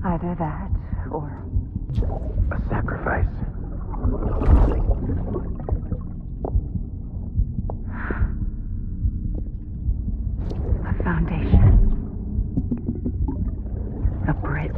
Either that, or a sacrifice. a foundation. A bridge.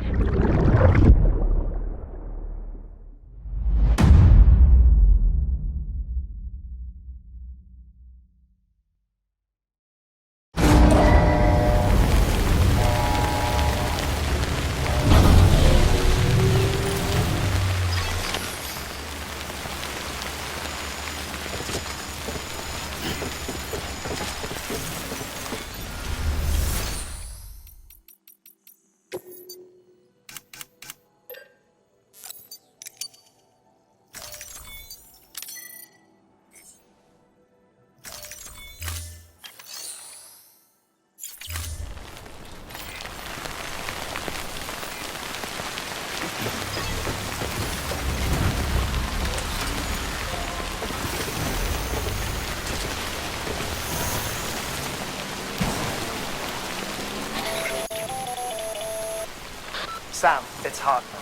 Sam, it's Hartman.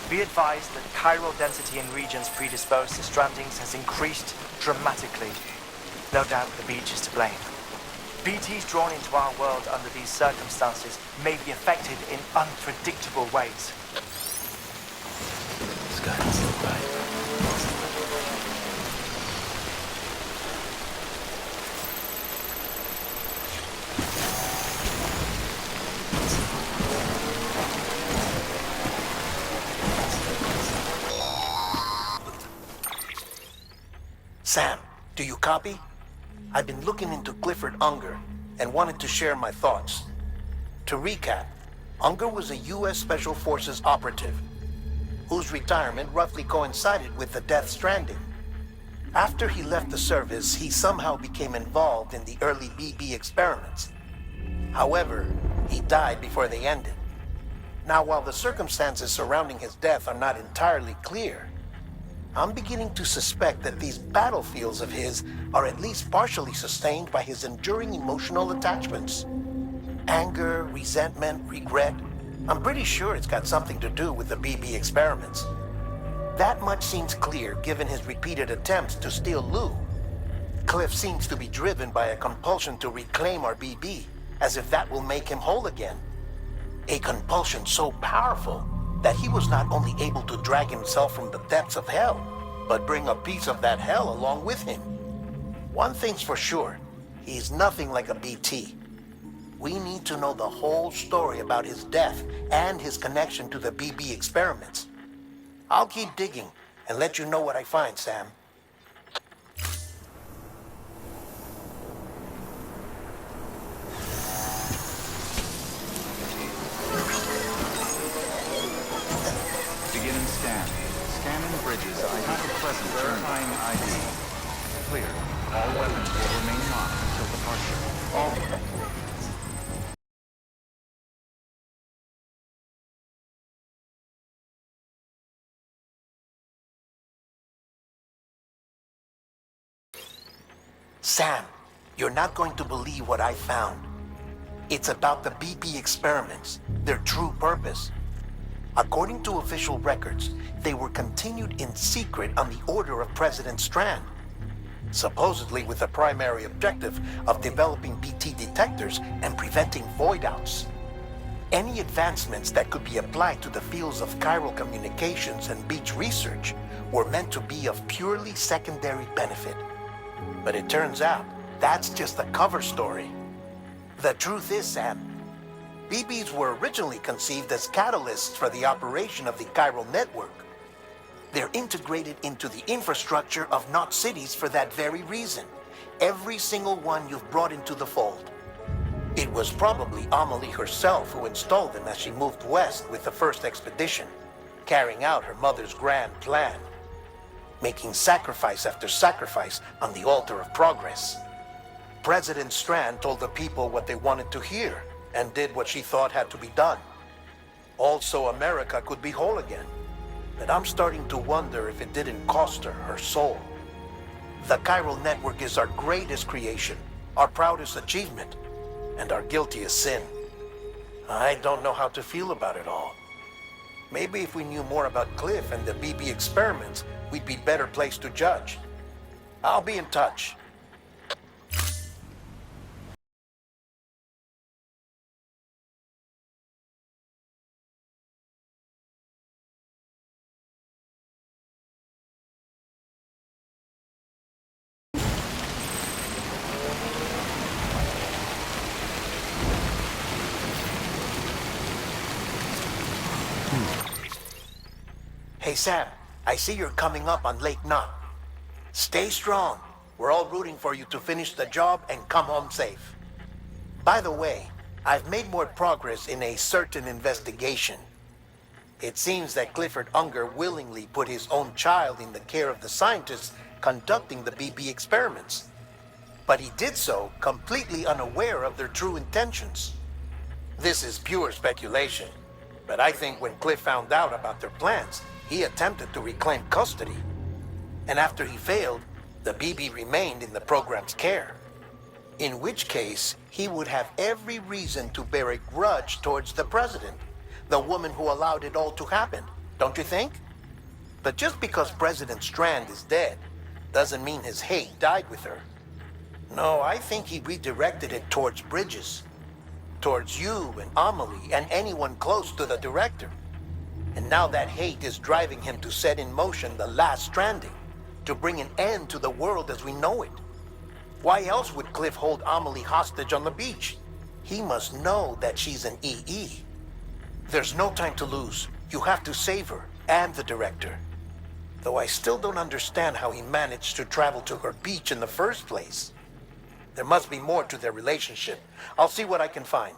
Be advised that chiral density in regions predisposed to strandings has increased dramatically. No doubt the beach is to blame. BTs drawn into our world under these circumstances may be affected in unpredictable ways. This guy doesn't look right. Sam, do you copy? I've been looking into Clifford Unger and wanted to share my thoughts. To recap, Unger was a U.S. Special Forces operative whose retirement roughly coincided with the Death Stranding. After he left the service, he somehow became involved in the early BB experiments. However, he died before they ended. Now, while the circumstances surrounding his death are not entirely clear, I'm beginning to suspect that these battlefields of his are at least partially sustained by his enduring emotional attachments. Anger, resentment, regret. I'm pretty sure it's got something to do with the BB experiments. That much seems clear given his repeated attempts to steal Lou. Cliff seems to be driven by a compulsion to reclaim our BB, as if that will make him whole again. A compulsion so powerful that he was not only able to drag himself from the depths of hell, but bring a piece of that hell along with him. One thing's for sure, he's nothing like a BT. We need to know the whole story about his death and his connection to the BB experiments. I'll keep digging and let you know what I find, Sam. Beginning scan. Scanning bridges. I have a present verifying ID. Clear. All weapons will remain locked until departure. All. Sam, you're not going to believe what I found. It's about the BB experiments, their true purpose. According to official records, they were continued in secret on the order of President Strand, supposedly with the primary objective of developing BT detectors and preventing void-outs. Any advancements that could be applied to the fields of chiral communications and beach research were meant to be of purely secondary benefit. But it turns out, that's just a cover story. The truth is, Sam, BBs were originally conceived as catalysts for the operation of the chiral network. They're integrated into the infrastructure of Knot cities for that very reason. Every single one you've brought into the fold. It was probably Amelie herself who installed them as she moved west with the first expedition, carrying out her mother's grand plan, making sacrifice after sacrifice on the altar of progress. President Strand told the people what they wanted to hear, and did what she thought had to be done. Also, America could be whole again. But I'm starting to wonder if it didn't cost her her soul. The chiral network is our greatest creation, our proudest achievement, and our guiltiest sin. I don't know how to feel about it all. Maybe if we knew more about Cliff and the BB experiments, we'd be better placed to judge. I'll be in touch. Hey Sam, I see you're coming up on Lake Knot. Stay strong. We're all rooting for you to finish the job and come home safe. By the way, I've made more progress in a certain investigation. It seems that Clifford Unger willingly put his own child in the care of the scientists conducting the BB experiments. But he did so completely unaware of their true intentions. This is pure speculation, but I think when Cliff found out about their plans, he attempted to reclaim custody. And after he failed, the BB remained in the program's care. In which case, he would have every reason to bear a grudge towards the president, the woman who allowed it all to happen, don't you think? But just because President Strand is dead, doesn't mean his hate died with her. No, I think he redirected it towards Bridges, towards you and Amelie and anyone close to the director. And now that hate is driving him to set in motion the last Stranding, to bring an end to the world as we know it. Why else would Cliff hold Amelie hostage on the beach? He must know that she's an EE. There's no time to lose. You have to save her and the director. Though I still don't understand how he managed to travel to her beach in the first place. There must be more to their relationship. I'll see what I can find.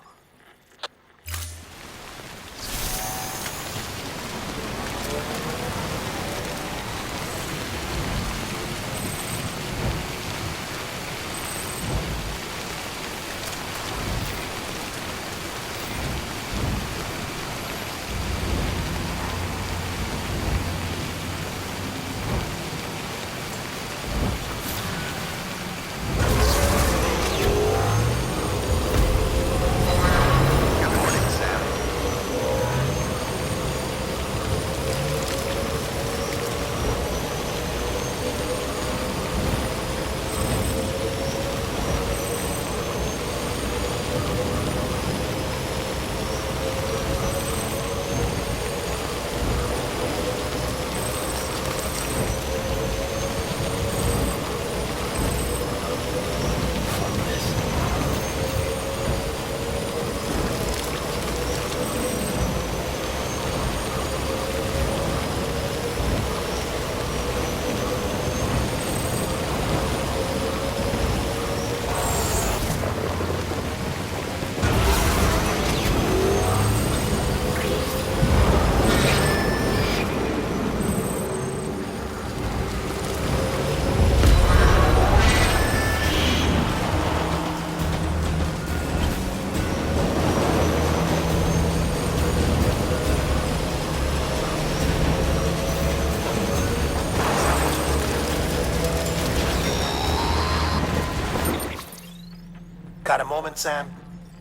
Got a moment, Sam?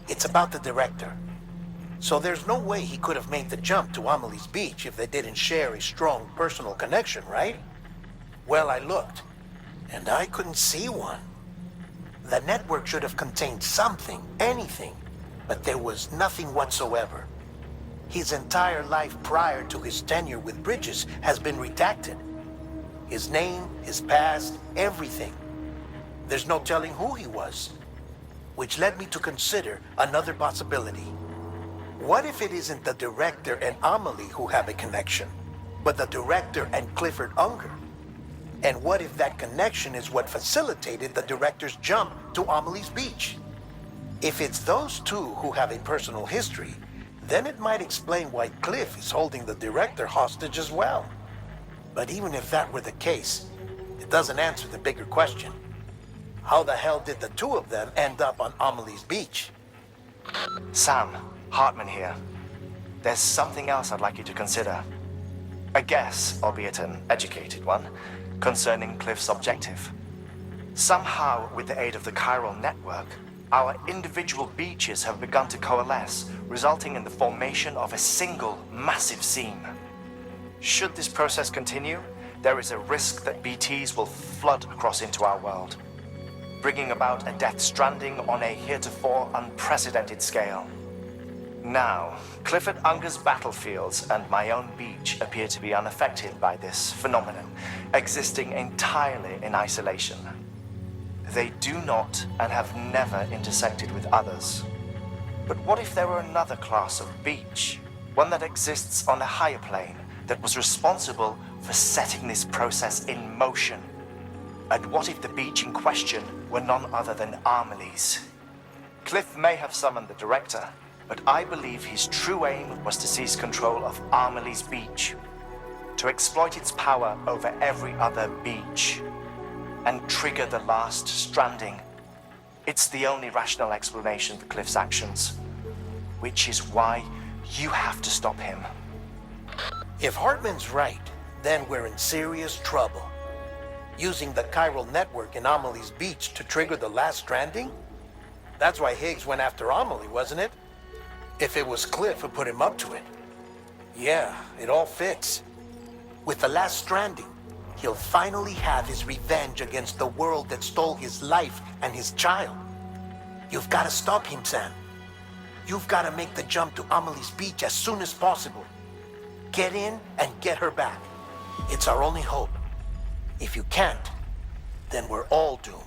It's about the director. So there's no way he could have made the jump to Amelie's beach if they didn't share a strong personal connection, right? Well, I looked, and I couldn't see one. The network should have contained something, anything, but there was nothing whatsoever. His entire life prior to his tenure with Bridges has been redacted. His name, his past, everything. There's no telling who he was. Which led me to consider another possibility. What if it isn't the director and Amelie who have a connection, but the director and Clifford Unger? And what if that connection is what facilitated the director's jump to Amelie's beach? If it's those two who have a personal history, then it might explain why Cliff is holding the director hostage as well. But even if that were the case, it doesn't answer the bigger question. How the hell did the two of them end up on Amelie's beach? Sam, Hartman here. There's something else I'd like you to consider. A guess, albeit an educated one, concerning Cliff's objective. Somehow, with the aid of the chiral network, Our individual beaches have begun to coalesce, resulting in the formation of a single massive seam. Should this process continue, there is a risk that BTs will flood across into our world, bringing about a Death Stranding on a heretofore unprecedented scale. Now, Clifford Unger's battlefields and my own beach appear to be unaffected by this phenomenon, existing entirely in isolation. They do not and have never intersected with others. But what if there were another class of beach, one that exists on a higher plane, that was responsible for setting this process in motion? And what if the beach in question were none other than Amelie's? Cliff may have summoned the director, but I believe his true aim was to seize control of Amelie's beach, to exploit its power over every other beach, and trigger the last stranding. It's the only rational explanation for Cliff's actions, which is why you have to stop him. If Hartman's right, then we're in serious trouble. Using the chiral network in Amelie's beach to trigger the last stranding? That's why Higgs went after Amelie, wasn't it? If it was Cliff who put him up to it. Yeah, it all fits. With the last stranding, he'll finally have his revenge against the world that stole his life and his child. You've got to stop him, Sam. You've got to make the jump to Amelie's beach as soon as possible. Get in and get her back. It's our only hope. If you can't, then we're all doomed.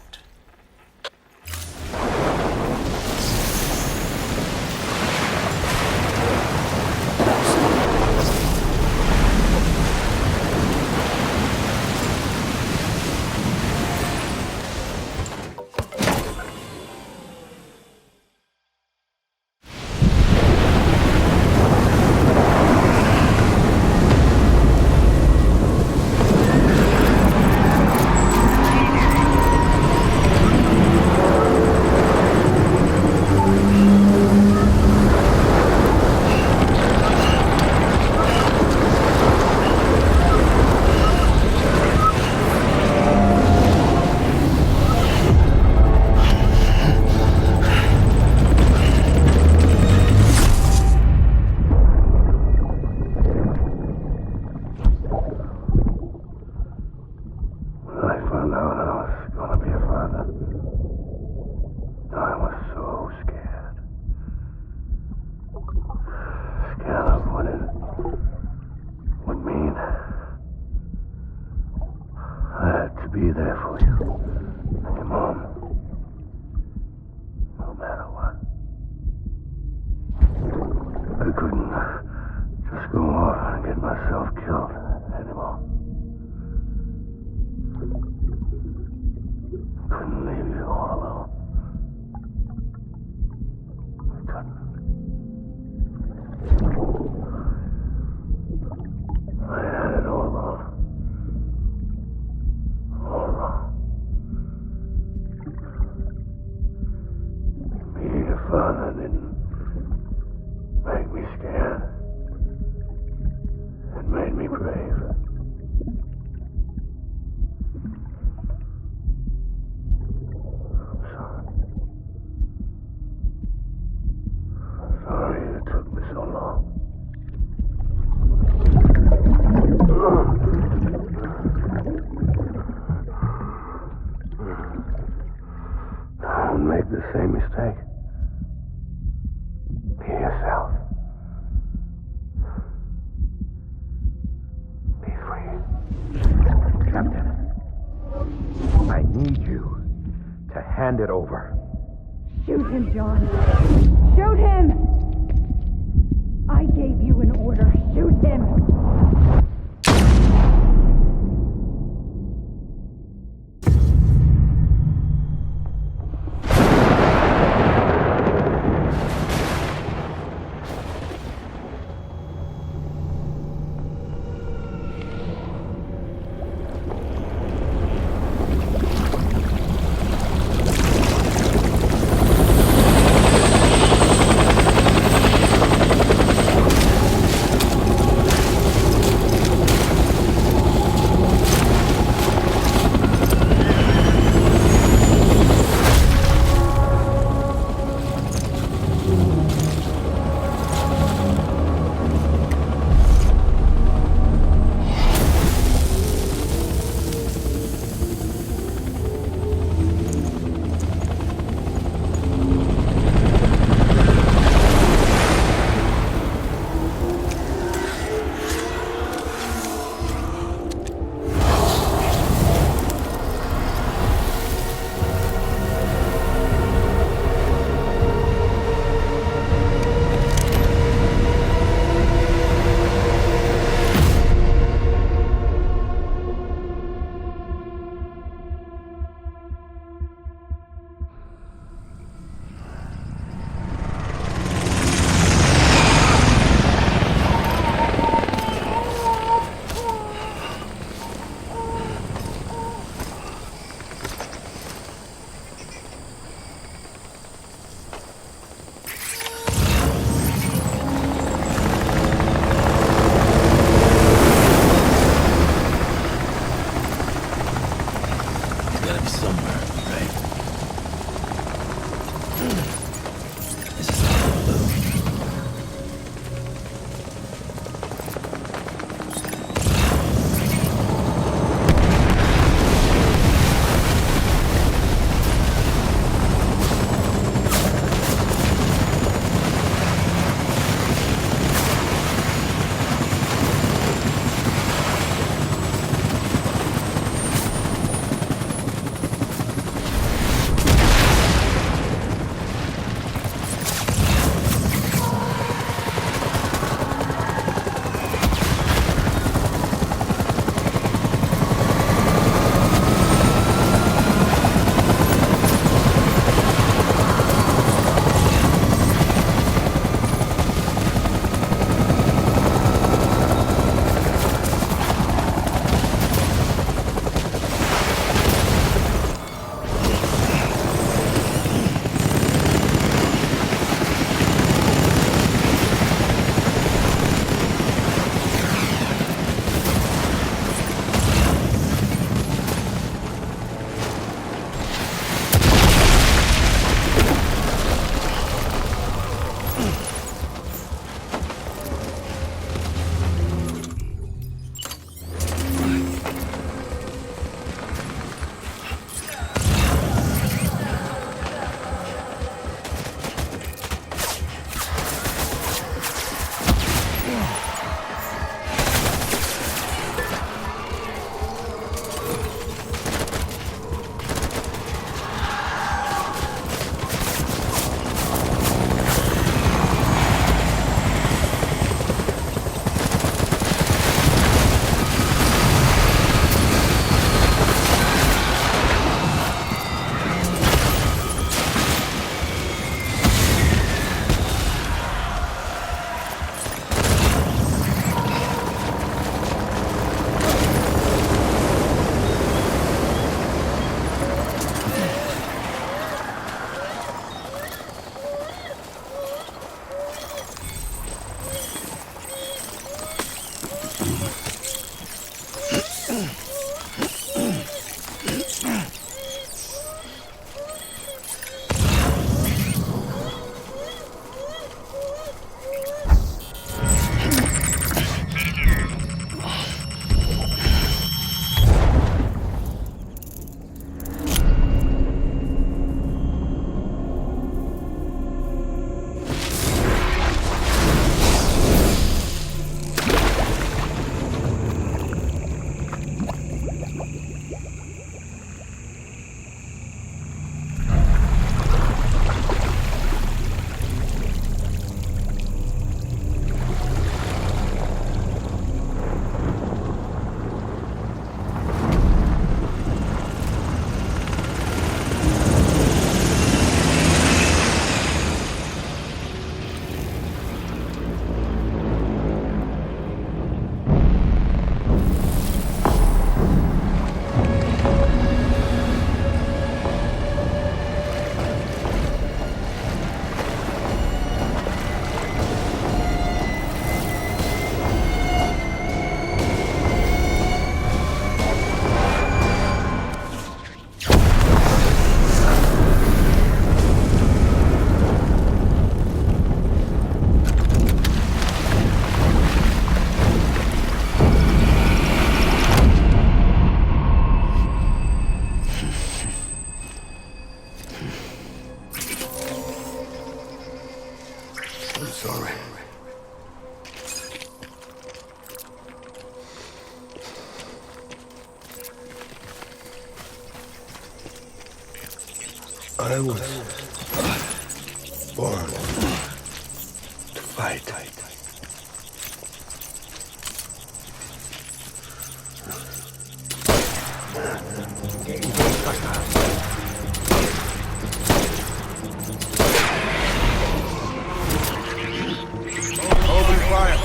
Be there for you. And your mom. No matter what. I couldn't just go off and get myself killed anymore. Couldn't leave you all alone. I couldn't. I had it all wrong. Being a father didn't make me scared. It made me brave. I'm sorry. I'm sorry it took me so long. Don't make the same mistake. Be yourself. Be free. Captain, I need you to hand it over. Shoot him, John. Shoot him! I gave you an order. Shoot him! I was born to fight. Open fire.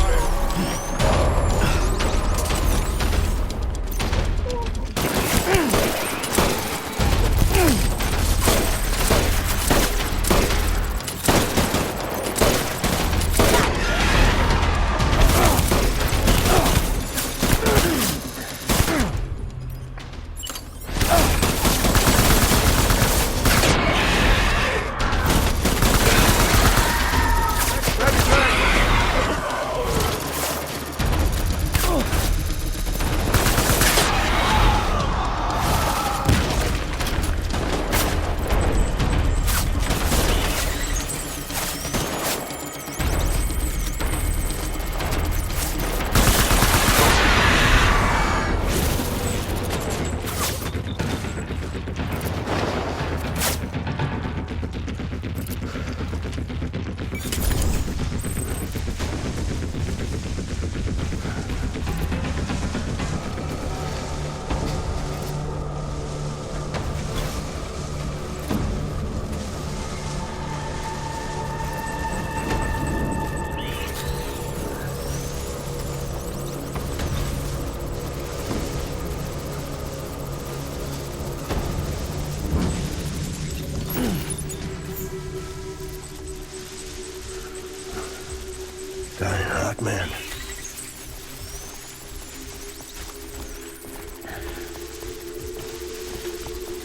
Dying hard, man.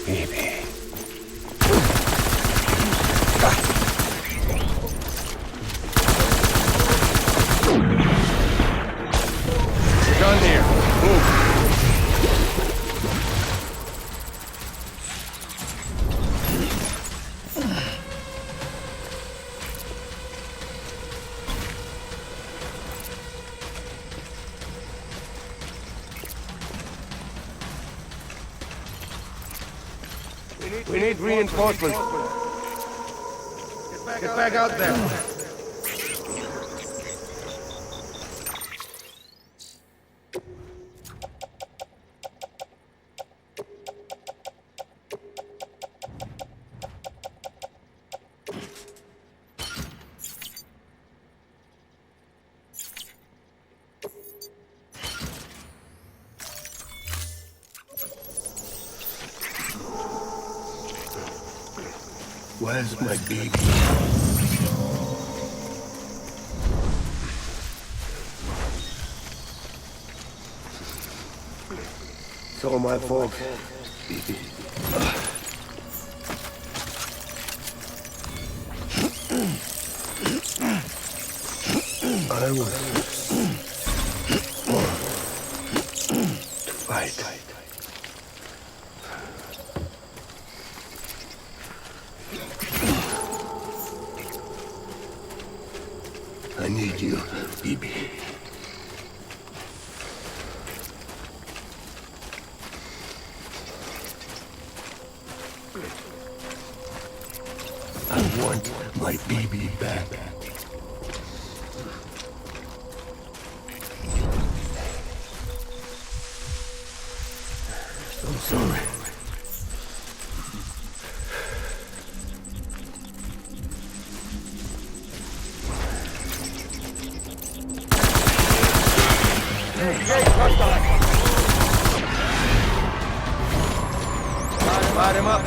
Baby. Done here. Move. We need reinforcements. Get back out there. Where's my baby? It's all my fault, BB. I was born to fight. I need you, BB. I want my BB back. I'm sorry. Light him up.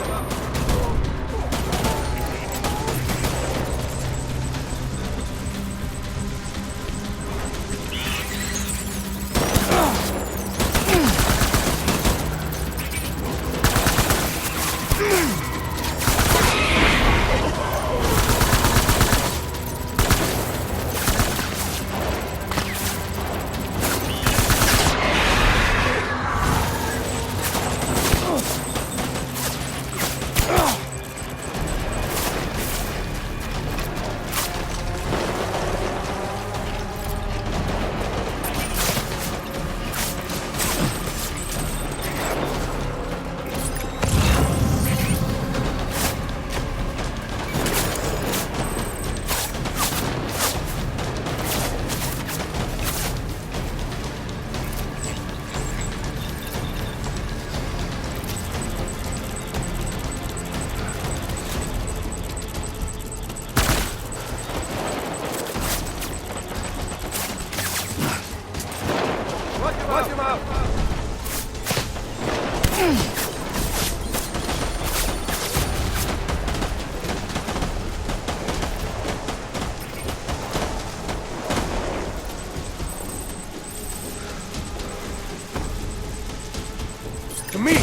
Watch him out! To me!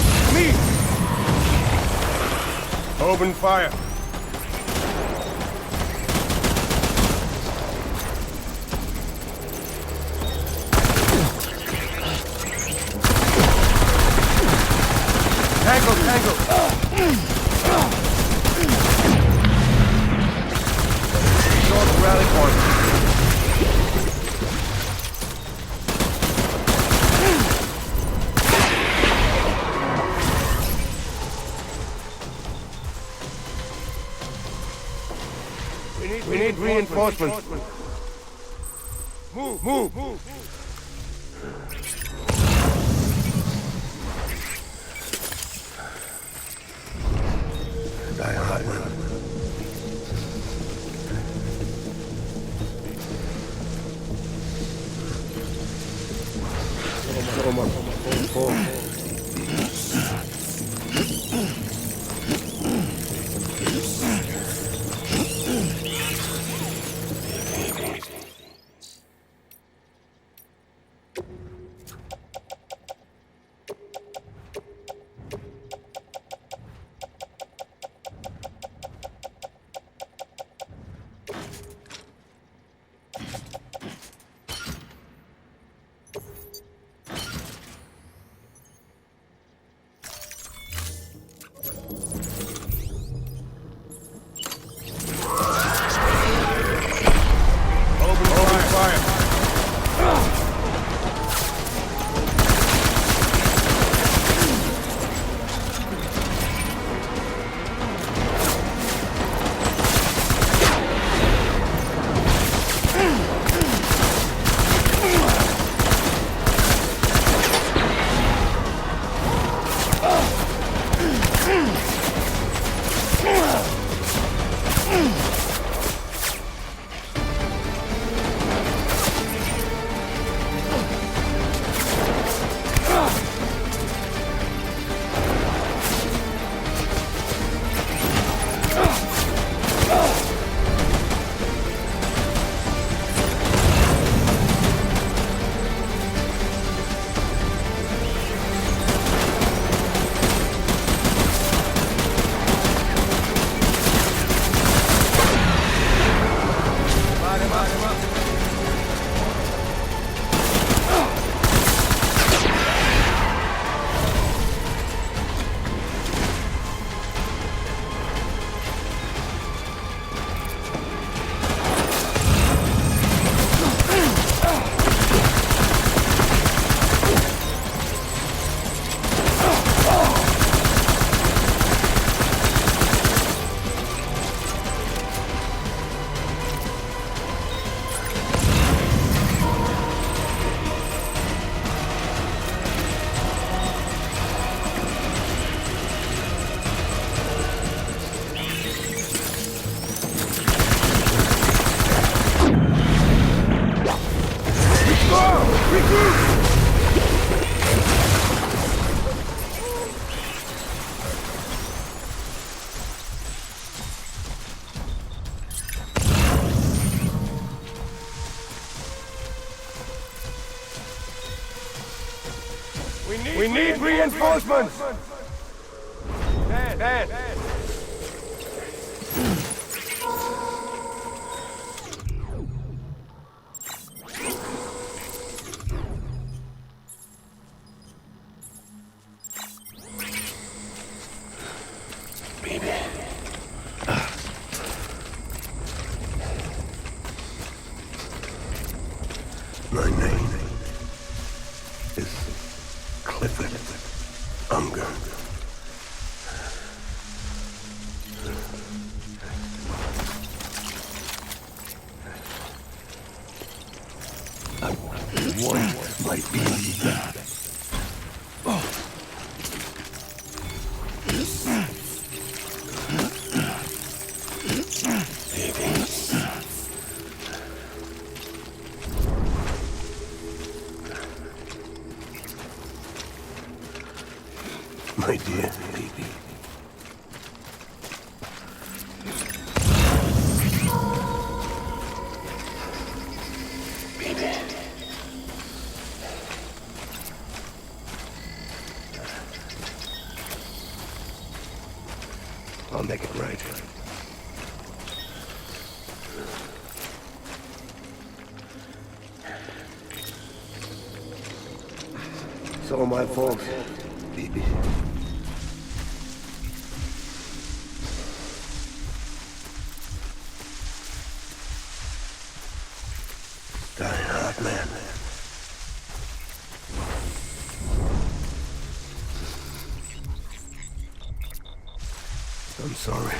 Open fire! Tango! Short rally point. We need reinforcements. Move! We need reinforcements! Dad! My name is Clifford Unger. What might be that? My dear baby. Baby. I'll make it right. It's all my fault, baby. Die hard, man. I'm sorry.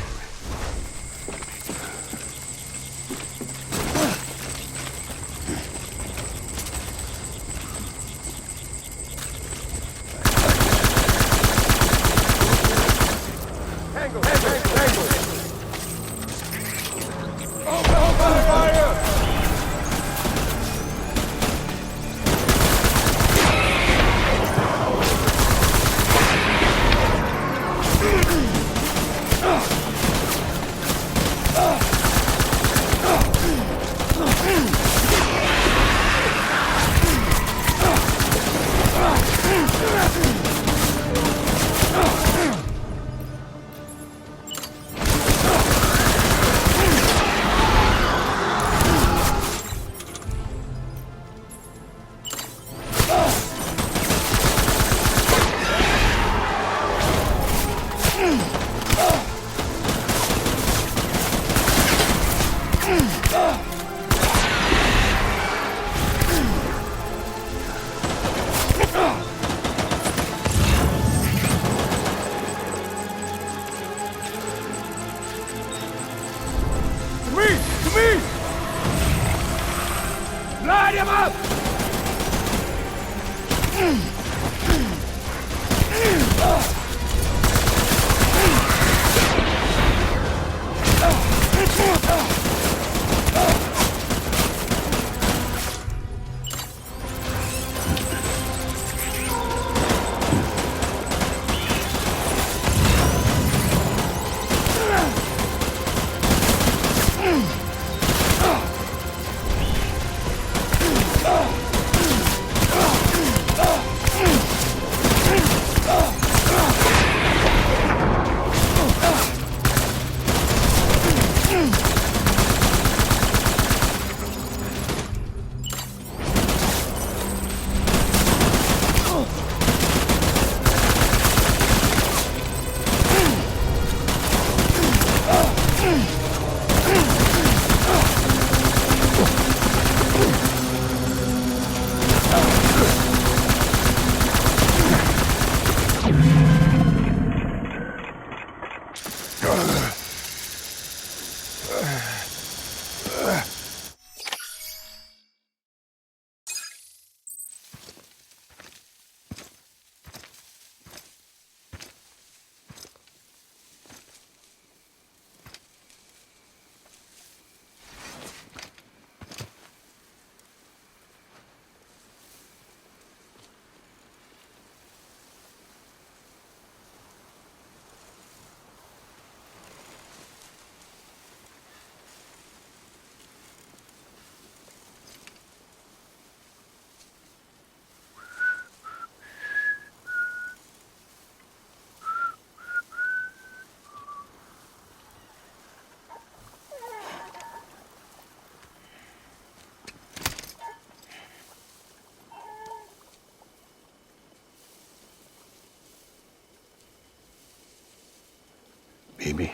BB.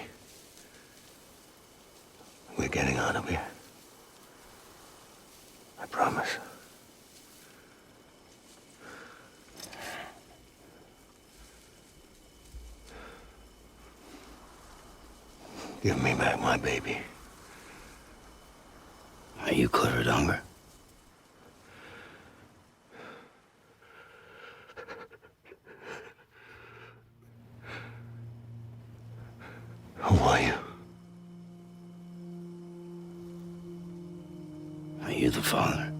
We're getting out of here. I promise. Give me back my baby. Are you clear of hunger? Who are you? Are you the father?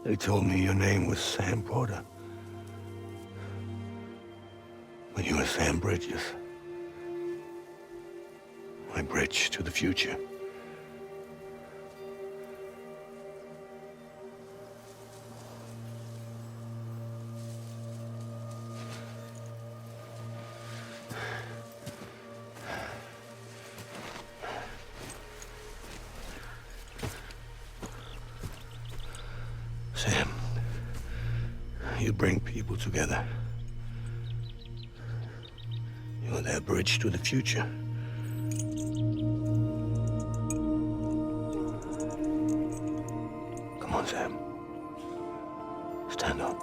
They told me your name was Sam Porter. But you were Sam Bridges. My bridge to the future. Sam, you bring people together. You're their bridge to the future. Come on, Sam. Stand up.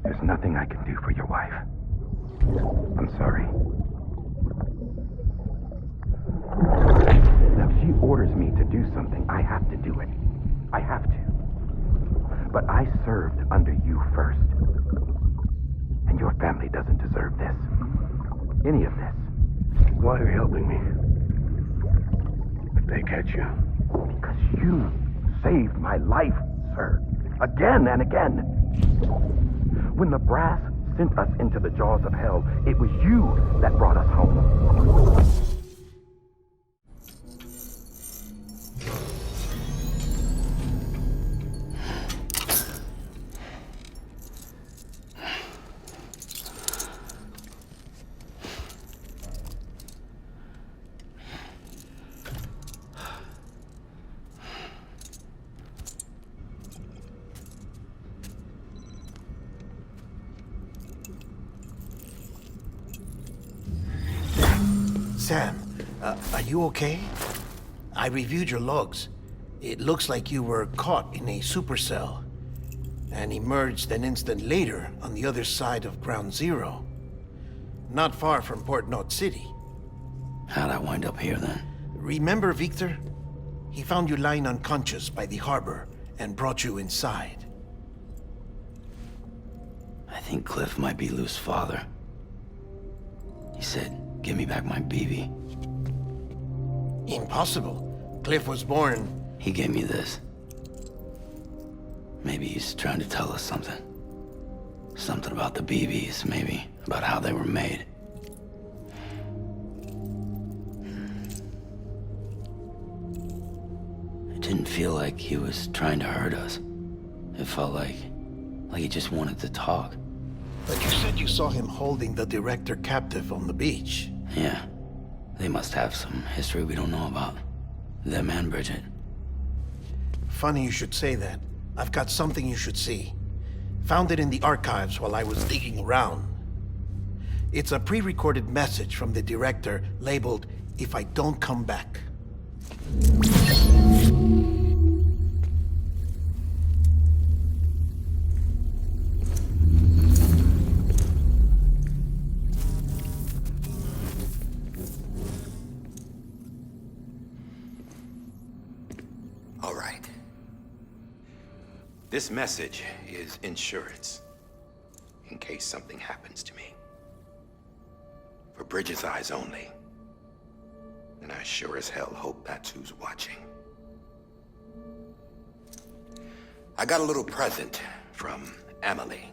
There's nothing I can do for your wife. I'm sorry. Now, if she orders me to do something, I have to do it. I have to. But I served under you first. And your family doesn't deserve this. Any of this. Why are you helping me? If they catch you. Because you saved my life, sir. Again and again. When the brass sent us into the jaws of hell, it was you that brought us home. Sam, are you okay? I reviewed your logs. It looks like you were caught in a supercell and emerged an instant later on the other side of Ground Zero. Not far from Port Knot City. How'd I wind up here then? Remember Victor? He found you lying unconscious by the harbor and brought you inside. I think Cliff might be Lou's father. He said, "Give me back my BB." Impossible. Cliff was born... He gave me this. Maybe he's trying to tell us something. Something about the BBs, maybe. About how they were made. It didn't feel like he was trying to hurt us. It felt like he just wanted to talk. But you said you saw him holding the director captive on the beach. Yeah. They must have some history we don't know about. Them and Bridget. Funny you should say that. I've got something you should see. Found it in the archives while I was digging around. It's a pre-recorded message from the director labeled, "If I don't come back." All right. This message is insurance, in case something happens to me. For Bridget's eyes only. And I sure as hell hope that's who's watching. I got a little present from Emily.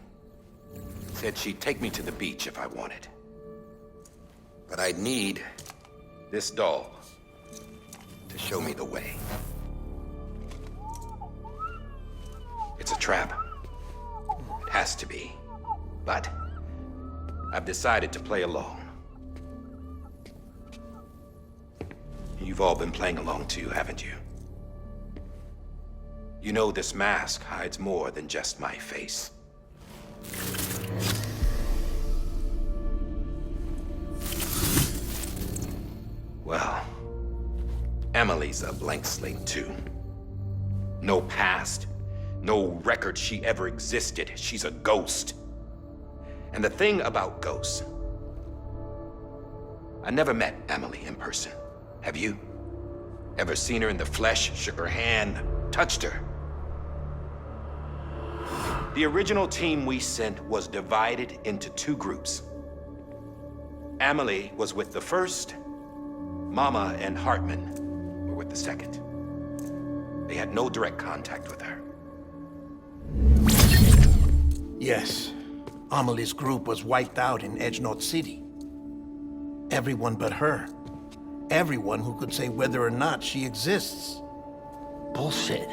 Said she'd take me to the beach if I wanted. But I'd need this doll to show me the way. It's a trap. It has to be. But I've decided to play along. You've all been playing along too, haven't you? You know this mask hides more than just my face. Well, Emily's a blank slate too. No past. No record she ever existed. She's a ghost. And the thing about ghosts, I never met Emily in person. Have you? Ever seen her in the flesh, shook her hand, touched her? The original team we sent was divided into two groups. Emily was with the first. Mama and Hartman were with the second. They had no direct contact with her. Yes. Amelie's group was wiped out in Edge Knot City. Everyone but her. Everyone who could say whether or not she exists. Bullshit.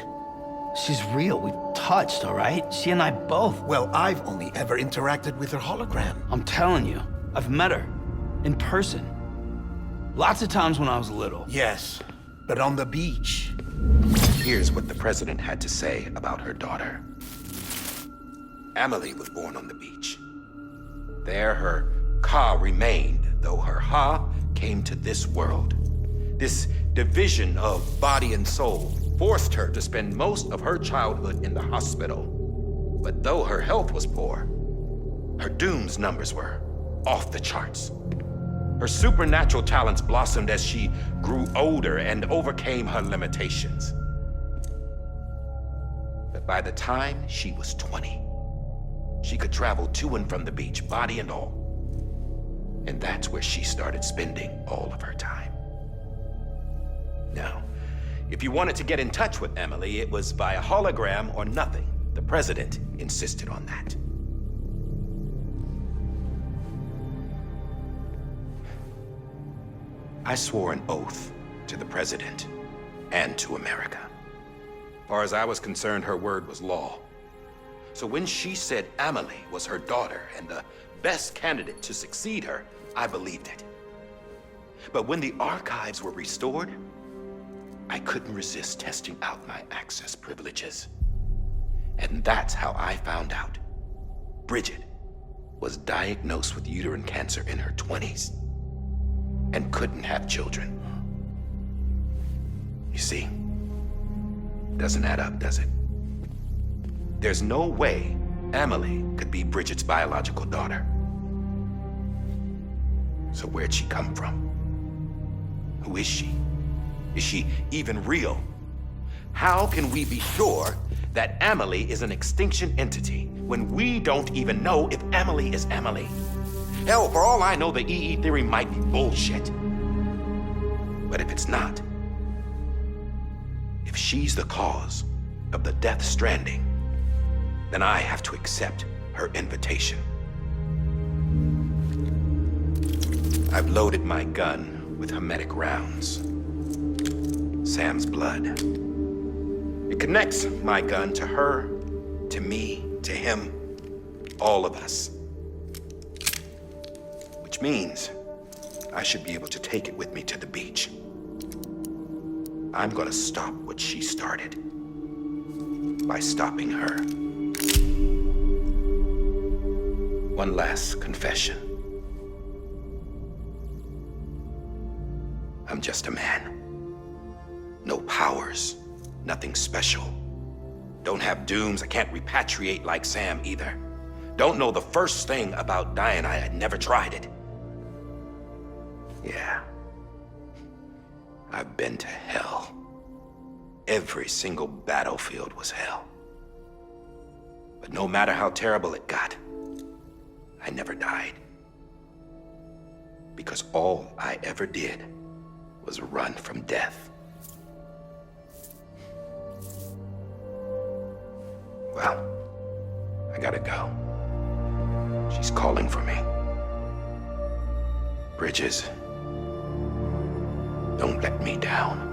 She's real. We've touched, all right? She and I both. Well, I've only ever interacted with her hologram. I'm telling you, I've met her. In person. Lots of times when I was little. Yes, but on the beach. Here's what the president had to say about her daughter. Emily was born on the beach. There her Ka remained, though her Ha came to this world. This division of body and soul forced her to spend most of her childhood in the hospital. But though her health was poor, her Doom's numbers were off the charts. Her supernatural talents blossomed as she grew older and overcame her limitations. But by the time she was 20, she could travel to and from the beach, body and all. And that's where she started spending all of her time. Now, if you wanted to get in touch with Emily, it was via hologram or nothing. The president insisted on that. I swore an oath to the president and to America. As far as I was concerned, her word was law. So when she said Emily was her daughter and the best candidate to succeed her, I believed it. But when the archives were restored, I couldn't resist testing out my access privileges. And that's how I found out Bridget was diagnosed with uterine cancer in her 20s and couldn't have children. You see, doesn't add up, does it? There's no way Emily could be Bridget's biological daughter. So where'd she come from? Who is she? Is she even real? How can we be sure that Emily is an extinction entity when we don't even know if Emily is Emily? Hell, for all I know, the EE theory might be bullshit. But if it's not, she's the cause of the Death Stranding, then I have to accept her invitation. I've loaded my gun with hermetic rounds. Sam's blood. It connects my gun to her, to me, to him, all of us. Which means I should be able to take it with me to the beach. I'm gonna stop what she started by stopping her. One last confession. I'm just a man. No powers, nothing special. Don't have dooms, I can't repatriate like Sam either. Don't know the first thing about dying, I had never tried it. Yeah. I've been to hell. Every single battlefield was hell. But no matter how terrible it got, I never died. Because all I ever did was run from death. Well, I gotta go. She's calling for me. Bridges, don't let me down.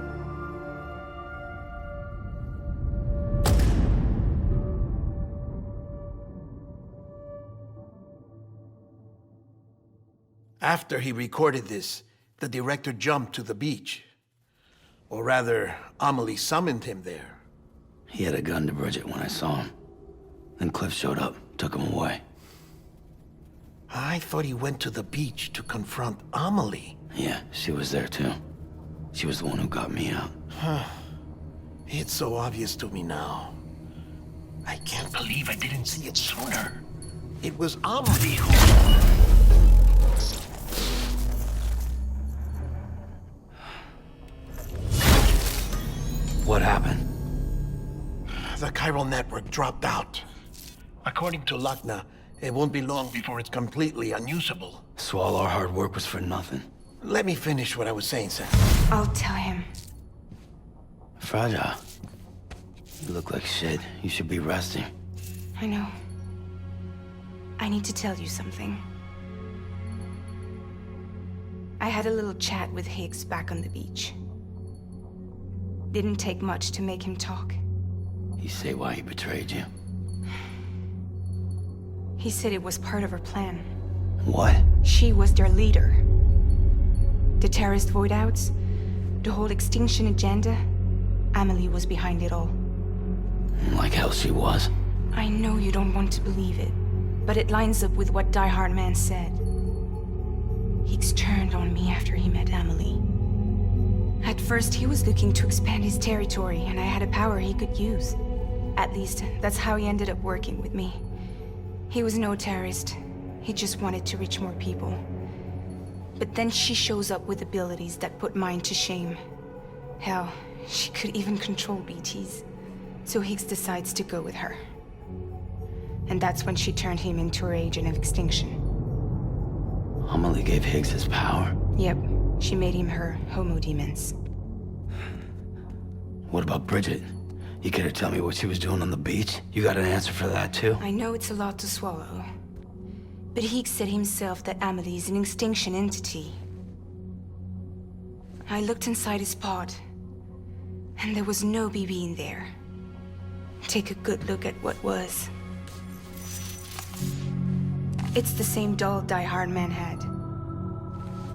After he recorded this, the director jumped to the beach. Or rather, Amelie summoned him there. He had a gun to Bridget when I saw him. Then Cliff showed up, took him away. I thought he went to the beach to confront Amelie. Yeah, she was there too. She was the one who got me out. It's so obvious to me now. I can't believe I didn't see it sooner. It was Amelie who... What happened? The chiral network dropped out. According to Lachna, it won't be long before it's completely unusable. So all our hard work was for nothing. Let me finish what I was saying, Sam. I'll tell him. Fragile. You look like shit. You should be resting. I know. I need to tell you something. I had a little chat with Higgs back on the beach. Didn't take much to make him talk. You say why he betrayed you? He said it was part of her plan. What? She was their leader. The terrorist voidouts, the whole extinction agenda, Amelie was behind it all. Like hell she was. I know you don't want to believe it, but it lines up with what Die Hard Man said. Higgs turned on me after he met Amelie. At first, he was looking to expand his territory, and I had a power he could use. At least, that's how he ended up working with me. He was no terrorist. He just wanted to reach more people. But then she shows up with abilities that put mine to shame. Hell, she could even control BTs. So Higgs decides to go with her. And that's when she turned him into her agent of extinction. Amelie gave Higgs his power? Yep. She made him her Homo Demens. What about Bridget? You care to tell me what she was doing on the beach? You got an answer for that too? I know it's a lot to swallow. But Higgs said himself that Amelie is an extinction entity. I looked inside his pod, and there was no BB in there. Take a good look at what was. It's the same doll Die Hard Man had.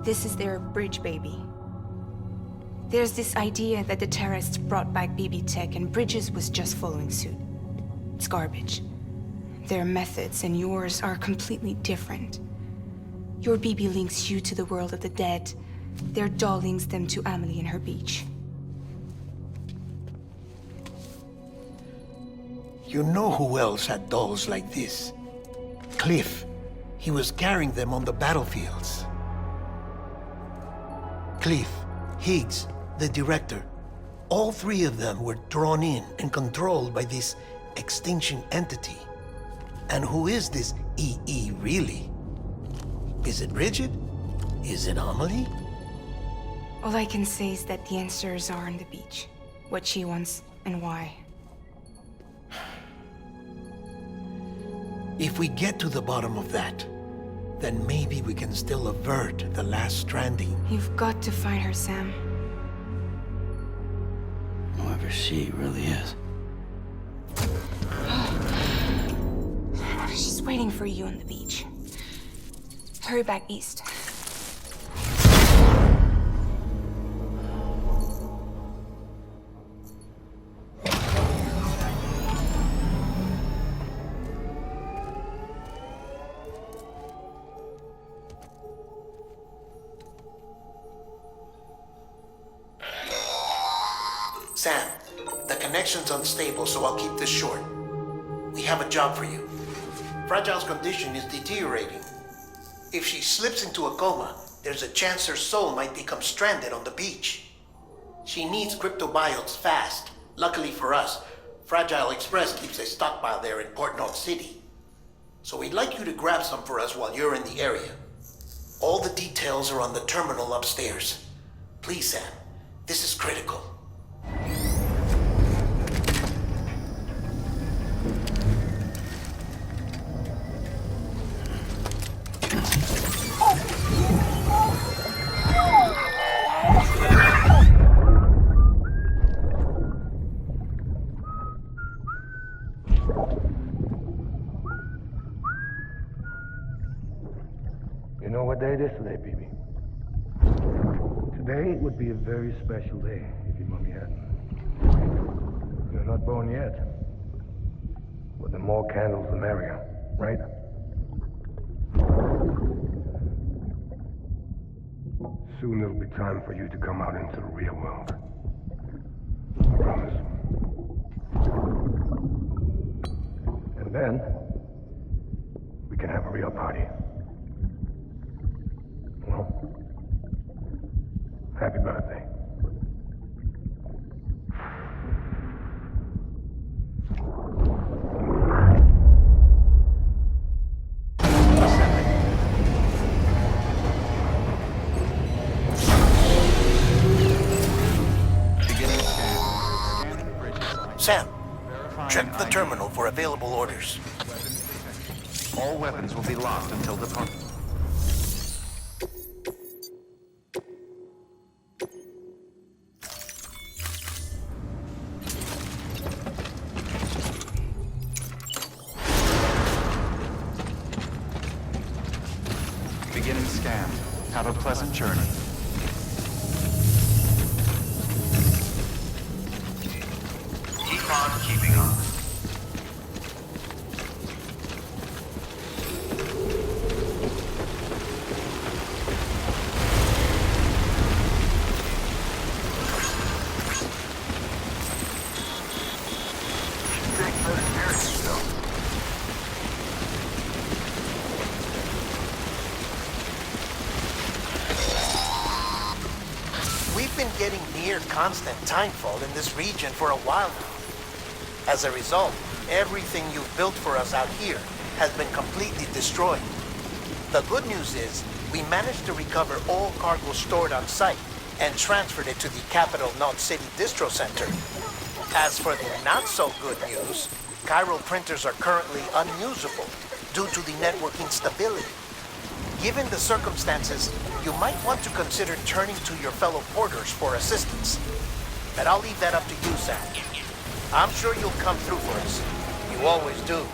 This is their bridge baby. There's this idea that the terrorists brought back BB tech and Bridges was just following suit. It's garbage. Their methods and yours are completely different. Your BB links you to the world of the dead. Their doll links them to Amelie and her beach. You know who else had dolls like this? Cliff. He was carrying them on the battlefields. Cliff, Higgs, the director, all three of them were drawn in and controlled by this extinction entity. And who is this EE really? Is it Bridget? Is it Amelie? All I can say is that the answers are on the beach. What she wants, And why? If we get to the bottom of that, then maybe we can still avert the last stranding. You've got to find her, Sam. Whoever she really is. She's waiting for you on the beach. Hurry back east. Sam, the connection's unstable, so I'll keep this short. We have a job for you. Fragile's condition is deteriorating. If she slips into a coma, there's a chance her soul might become stranded on the beach. She needs cryptobiotes fast. Luckily for us, Fragile Express keeps a stockpile there in Port North City. So we'd like you to grab some for us while you're in the area. All the details are on the terminal upstairs. Please, Sam, this is critical. You know what day it is today, BB? Today would be a very special day if your mommy hadn't. You're not born yet. But the more candles, the merrier, right? Soon it'll be time for you to come out into the real world. I promise. And then, we can have a real party. Well, happy birthday. Sam, check the terminal for available orders. All weapons will be locked until departure. Beginning scan. Have a pleasant journey. Keep on keeping on. We've been getting near constant timefall in this region for a while now. As a result, everything you've built for us out here has been completely destroyed. The good news is, we managed to recover all cargo stored on site and transferred it to the capital North City Distro Center. As for the not-so-good news, chiral printers are currently unusable due to the network instability. Given the circumstances, you might want to consider turning to your fellow porters for assistance. But I'll leave that up to you, Sam. I'm sure you'll come through for us. You always do.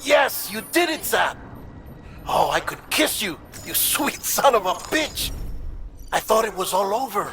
Yes, you did it, Zap! Oh, I could kiss you, you sweet son of a bitch! I thought it was all over.